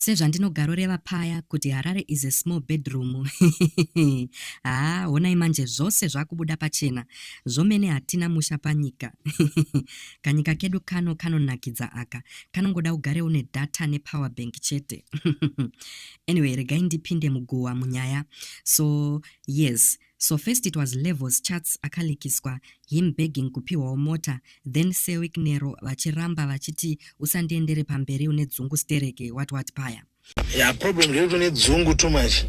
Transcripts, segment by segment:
Sezvandinogaroreva paya kuti Harare is a small bedroom. Honai manje zvose zvakubuda pachena. Zvomene hatina musha panyika. Kanyika kedu kanonakidza aka. Kanongoda ugare une data nepower bank chete. Anyway, regai ndipinde mugowa munyaya. So, yes. So first it was Levels charts akalikiswa, him begging kupiwawo mota, then Sewiknero vachiramba vachiti usandiendere pamberi une dzungu stereke what paya. Yeah, problem rero ne dzungu too much.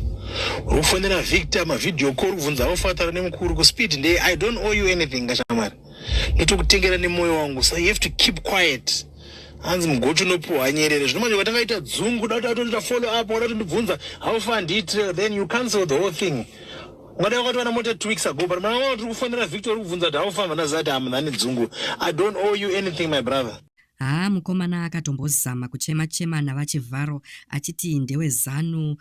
Ufonera Victor ma video call ubvunza wafatara nemukuru ku speed ndey I don't owe you anything gashamari. Nitokutengera nemoyo wangu, so you have to keep quiet. Hanzi mugocho nopuwa nyerere zvinomanje vatangaita dzungu data follow up wada tondibvunza how far did then you cancel the whole thing. Ngada wakatwana mota 2 weeks ago, but mwana turi kufonera Victor ubvunza kuti how far vanazati amnani dzungu. I don't owe you anything my brother. Mukomana akatombozama kuchema navachivharo achiti ndewe ZANU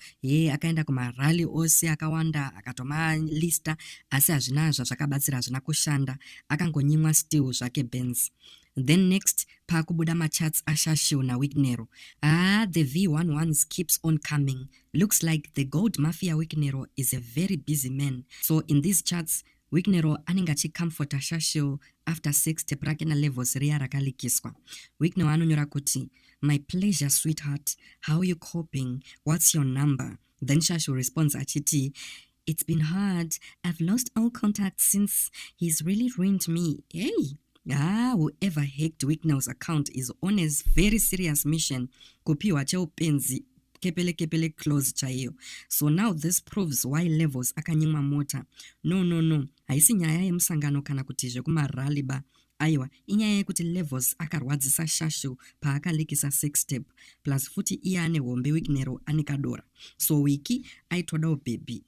akaenda kumarali ose akawanda akatoma lista asi hazvina zvazvakabatsira hazvina kushanda akangonyimwa still zvake Benz. Then next pakubuda macharts aShashiu naWiknero. The V11s keeps on coming. Looks like the gold mafia Wiknero is a very busy man. So in these charts Wiknero anenge achicomforta Shashiu after 6 step rake naLevels riya rakalikiswa. Wiknero anonyora kuti, my pleasure sweetheart, how are you coping? What's your number? Then Shashiu responds achiti, it's been hard. I've lost all contact since he's really ruined me. Hey! Whoever hacked Wiknero's account is on a very serious mission. Kupiwa cheupenzi kepele close chaiyo. So now this proves why Levels akanyimwa mota. No. Haisi nyaya yemusangano kana kuti zvekumarali ba. Aiwa, inyaya yekuti Levels akarwadzisa Shashiu paakalikisa 6 step. Plus futi iya ane hombe Wiknero anikadora. So wiki aitodawo baby.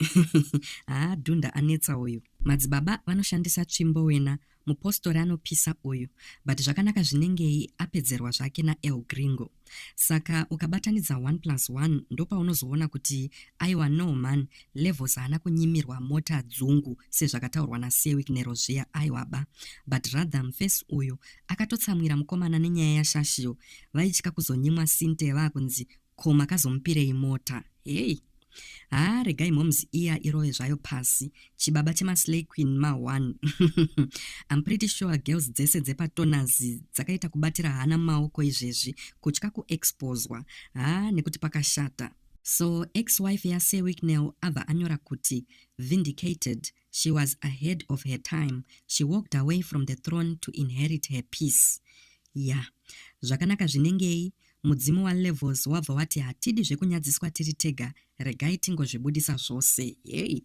Dhunda anetsa uyu. Madzibaba vanoshandisa tsvimbo wena. Mupostori anopisa uyu, but zvakanaka zvinengei apedzerwa zvake naEl Gringo. Saka ukabatanidza 1+1 ndopa unozoona kuti aiwa no man, Levels haana kunyimirwa mota dzungu sezvakataurwa naSewiknero zviya aiwa ba. But rather mufesi uyu akatotsamwira mukomana nenyaya yaShashiu, vaitya kuzonyimwa sinte vakunzi koma kazomupirei mota. Hey! Regai moms iya irove zvayo pasi. Chibaba chema Slay Queen ma 1. I'm pretty sure girls dzese dzepatonazi dzakaita kubatira hana maoko izvezvi kutya kuexposwa. Nekuti pakashata. So ex-wife yaSewiknero abva anyora kuti vindicated, she was ahead of her time. She walked away from the throne to inherit her peace. Zvakanaka zvinengei mudzimu waLevels wabva wati hatidi zvekunyadziswa tiri tega, regai tingozvibudisa zvose. Hey.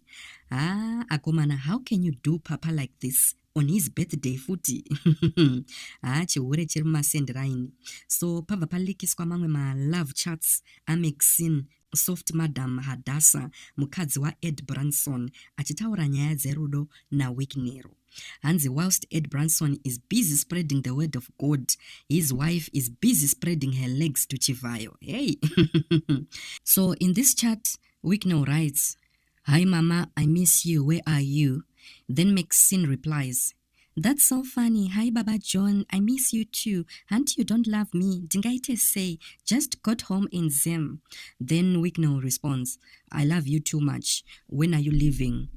Akomana, how can you do papa like this on his birthday futi? Chihure chiri mumasenderaini. So pabva palikiswa mamwe malove charts aMaxine, Soft Madam Hadassah, mukadzi waEd Branson, achitaura nyaya dzerudo naWiknero. Hanzi, whilst Ed Branson is busy spreading the word of God, his wife is busy spreading her legs to Chivayo. Hey! So in this chat, Wiknero writes, hi mama, I miss you, where are you? Then Maxine replies, that's so funny. Hi Baba John, I miss you too. And you don't love me. Dingaite say, just got home in Zim. Then Wiknero responds, I love you too much. When are you leaving?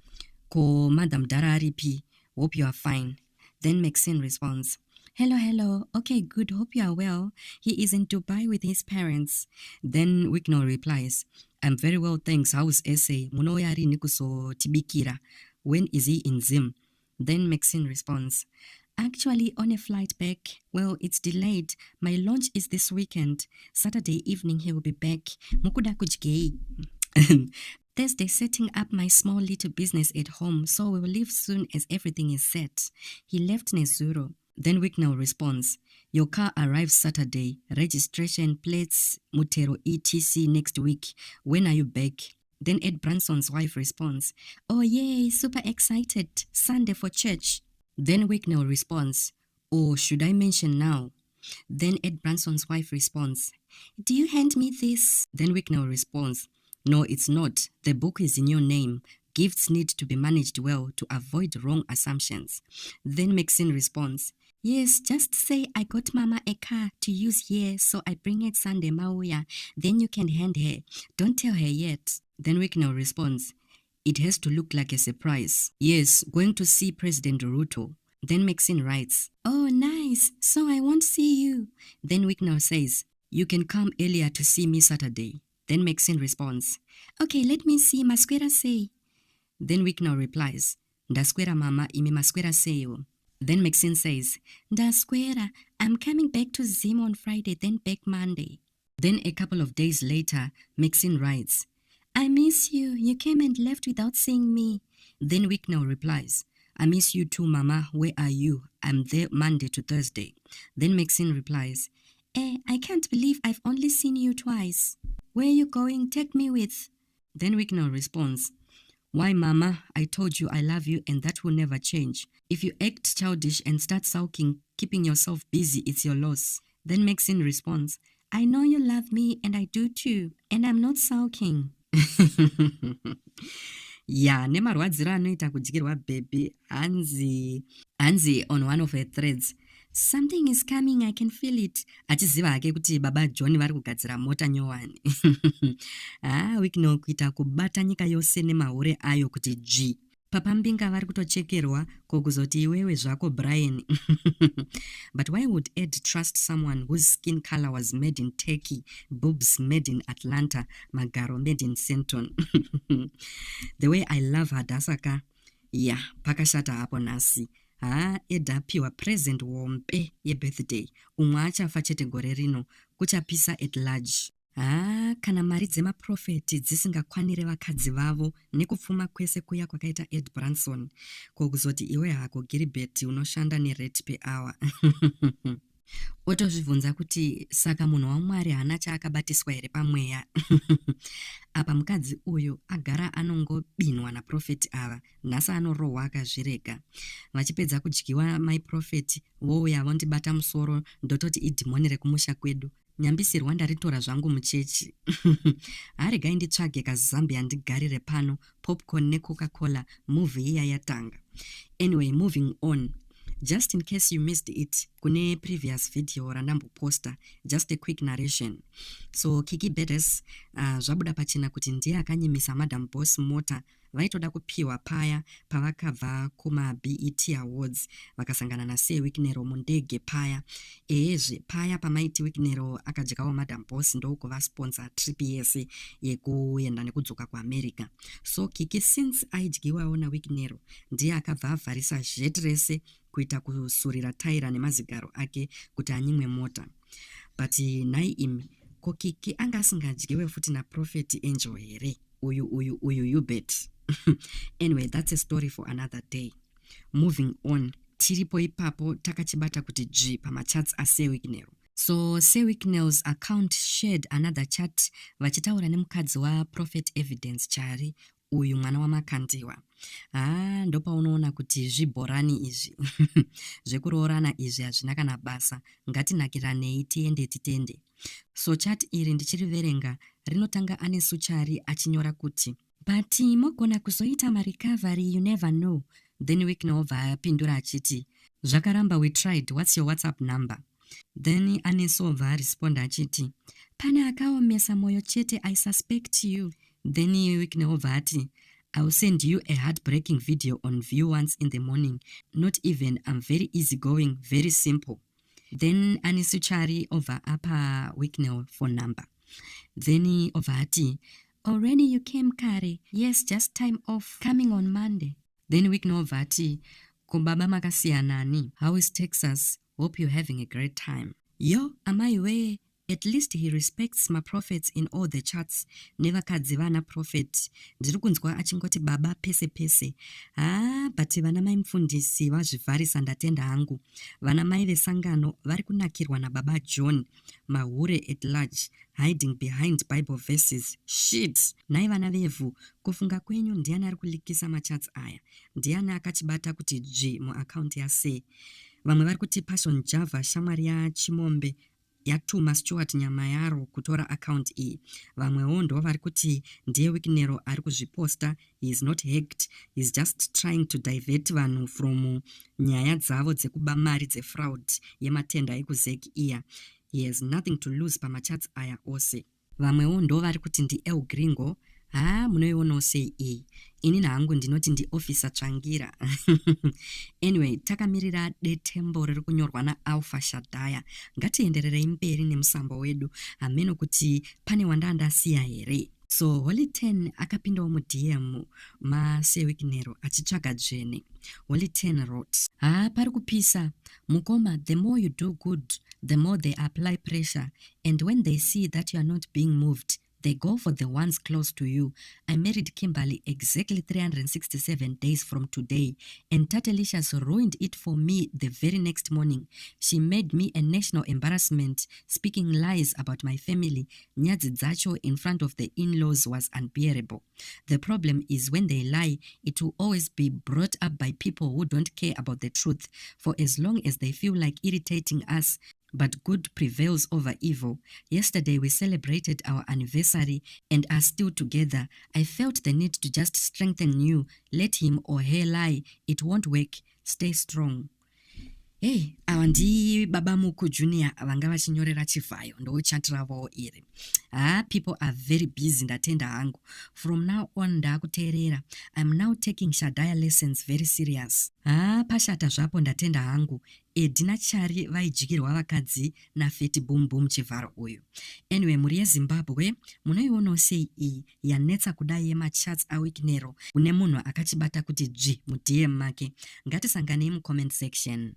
Ko Madam Dararipi. Hope you are fine. Then Maxine responds, hello. Okay, good. Hope you are well. He is in Dubai with his parents. Then Wiknero replies, I'm very well, thanks. How's Essay? Munoyari nikuso tibikira. When is he in Zim? Then Maxine responds, actually on a flight back. Well, it's delayed. My launch is this weekend. Saturday evening he will be back. Mukuda kujgei. Thursday, setting up my small little business at home, so we will leave soon as everything is set. He left Nezuro. Then Wiknero responds, your car arrives Saturday. Registration, plates, Mutero, etc. next week. When are you back? Then Ed Branson's wife responds, oh yay, super excited. Sunday for church. Then Wiknero responds, oh, should I mention now? Then Ed Branson's wife responds, do you hand me this? Then Wiknero responds, no, it's not. The book is in your name. Gifts need to be managed well to avoid wrong assumptions. Then Maxine responds, Yes, just say I got Mama a car to use here, so I bring it Sunday Mauya. Then you can hand her. Don't tell her yet. Then Wicknell responds, it has to look like a surprise. Yes, going to see President Ruto. Then Maxine writes, oh, nice. So I won't see you. Then Wicknell says, you can come earlier to see me Saturday. Then Maxine responds, okay, let me see. Masquera say. Then Wicknell replies, Ndasquera mama imi masquera seyo. Then Maxine says, Ndasquera, I'm coming back to Zim on Friday, then back Monday. Then a couple of days later, Maxine writes, I miss you. You came and left without seeing me. Then Wicknell replies, I miss you too, Mama. Where are you? I'm there Monday to Thursday. Then Maxine replies, I can't believe I've only seen you twice. Where are you going? Take me with. Then Wicknell responds, why, Mama? I told you I love you and that will never change. If you act childish and start sulking, keeping yourself busy, it's your loss. Then Maxine responds, I know you love me and I do too, and I'm not sulking. Yeah, nemarwadziro anoita kudyirwa baby hanzi on one of her threads. Something is coming, I can feel it. Achiziva hake kuti baba John vari kugadzira mota nyowani. Wicknell kuita kubata nyika yose nemahure ayo kuti G. Papa Mbinga vari kutochekerwa kokuzoti iwewe zvako Brian. But why would Ed trust someone whose skin color was made in Turkey, boobs made in Atlanta, magaro made in Senton? The way I love Hadasaka. Yeah, pakashata hapo nasi. Ed apiwa present wompe ye birthday. Umwe achafa chete gore rino, kuchapisa at large. Kana mari dzemaprofeti dzisingakwanire vakadzi vavo nekupfuma kwese kuya kwakaita Ed Branson, kokuzoti iwe hako Gilbert unoshanda nerate per hour. Otozvibvunza kuti saka munhu waMwari hana chaakabatiswa here pamweya. Apa mukadzi uyu agara anongobinwa naprofeti ava, nhasi anorohwa akazvirega. Vachipedza kudyiwa maiprofeti, vouya vondibata musoro ndototi idhimoni rekumusha kwedu. Nyambisirwa ndaritora zvangu muchechi. Haregai nditsvage kaZambia ndigarire pano, popcorn neCoca-Cola, movie iya yatanga. Anyway, moving on. Just in case you missed it, kune previous video randamboposta, just a quick narration. So Kiki Bedes zvabuda pachena kuti ndiye akanyimisa Madam Boss mota vaitoda kupiwa paya pavakabva kuma BET Awards vakasangana naSay Wicknell mundege paya. Paya pamaiti Wicknell akadyikawo Madam Boss ndokuva sponsor trip yese yekuenda nekudzoka kuAmerica. So Kiki since aidyiwawo naWicknell ndiye akabva avharisa jet rese kuita kusurira taira nemazigaro ake kuti anyimwe mota. But nai imi kokiki anga asingadyiwe futi naProfeti Angel here. Uyu you bet. Anyway, that's a story for another day. Moving on, tiripo ipapo takachibata kuti G pamachats aSay Wicknell. So Say Wicknell's account shared another chat vachitaura nemukadzi waProphet Evidence Chari, uyu mwana wamakandiwa. Ndopa unoona kuti zvibhorani izvi. Zvekuroorana izvi hazvina kana basa, ngatinakiranei tiende titende. So chat iri ndichiriverenga rinotanga ane Suchari achinyora kuti, but mogona kuzoita marecovery, you never know. Then Wicknell vapindura achiti, zvakaramba we tried, what's your WhatsApp number? Then Aneso varesponda achiti, pane akaomesa moyo chete, I suspect you. Then Wicknell vati, I'll send you a heartbreaking video on view once in the morning. Not even, I'm very easygoing, very simple. Then Anisuchari over apa Wicknell phone number. Then ovati, already you came Kare? Yes, just time off, coming on Monday. Then Wicknell vati, kumbaba makasianani, how is Texas? Hope you're having a great time. Yo, am I way? At least he respects my prophets in all the chats. Never kadzivana prophet. Ndirukunzwa achingoti baba pese pese. But vana mai mfundisi vazvivharisa ndatenda hangu. Vana mai vesangano vari kunakirwa na baba John. Mahure at large, hiding behind Bible verses. Shit. Nai vana vevu, kufunga kwenyu ndiani ari kulikisa machats aya. Ndiani akachibata kuti G mu account ya Say. Vamwe vari kuti Passion Java shamwari ya Chimombe. yatuma Stuart nyama yaro kutora account iyi. Vamwewo ndo vari kuti ndiye Wicknero ari kuzviposta. He is not hacked, he is just trying to divert vanhu from nyaya dzavo dzekuba mari dzefraud yematenda ekuzek iya. He has nothing to lose pamachats aya ose. Vamwewo ndo vari kuti ndi El Gringo. Munoionawo sei iyi? Ini nangu ndinoti ndi Officer Tsvangira. Anyway, takamirira detembo riri kunyorwa naAlpha Shadaya. Ngatiendererei mberi nemusambo wedu. Hameno kuti pane wandandasiya here. So Holy 10 akapindawo muDM maSewicknero achitsvaga dzvene. Holy 10 wrote, pari kupisa. Mukoma, the more you do good, the more they apply pressure. And when they see that you are not being moved, they go for the ones close to you. I married Kimberly exactly 367 days from today, and Tatelicious ruined it for me the very next morning. She made me a national embarrassment, speaking lies about my family. Nyadzi dzacho in front of the in-laws was unbearable. The problem is when they lie, it will always be brought up by people who don't care about the truth, for as long as they feel like irritating us, but good prevails over evil. Yesterday we celebrated our anniversary and are still together. I felt the need to just strengthen you. Let him or her lie. It won't work. Stay strong. Hey, awa ndi Baba Muku Junior vanga vachinyorera Chivayo ndouchatiravo iri. People are very busy ndatenda hangu. From now on ndakuteerera. I'm now taking Shadaya lessons very serious. Pashata zvapo ndatenda hangu. Edina Chari vaijikirwa vakadzi naFeti Boom Boom Chivharo uyu. Anyway, muri yeZimbabwe munoionawo sei iyi yanetsa kudai yemachats aWicknero une munhu akachibata kuti muDM make. Ngatisanganei mucomment section.